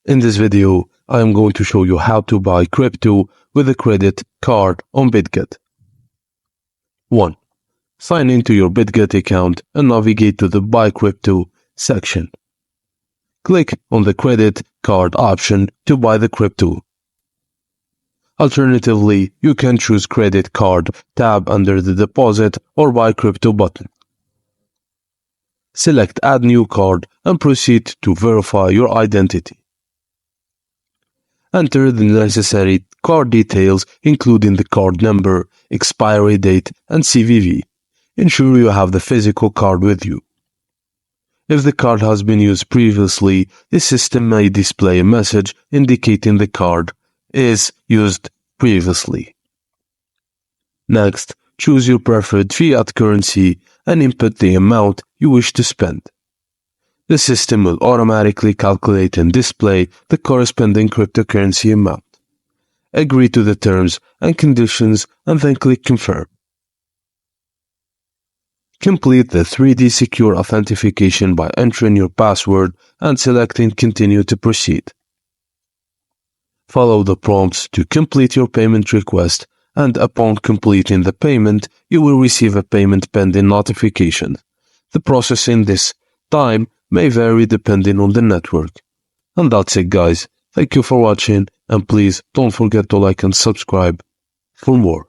In this video, I am going to show you how to buy crypto with a credit card on Bitget. 1. Sign into your Bitget account and navigate to the Buy Crypto section. Click on the credit card option to buy the crypto. Alternatively, you can choose Credit Card tab under the Deposit or Buy Crypto button. Select Add New Card and proceed to verify your identity. Enter the necessary card details including the card number, expiry date, and CVV. Ensure you have the physical card with you. If the card has been used previously, the system may display a message indicating the card is used previously. Next, choose your preferred fiat currency and input the amount you wish to spend. The system will automatically calculate and display the corresponding cryptocurrency amount. Agree to the terms and conditions and then click Confirm. Complete the 3D secure authentication by entering your password and selecting Continue to proceed. Follow the prompts to complete your payment request, and upon completing the payment, you will receive a payment pending notification. The processing this time may vary depending on the network. And that's it, guys. Thank you for watching, and please don't forget to like and subscribe for more.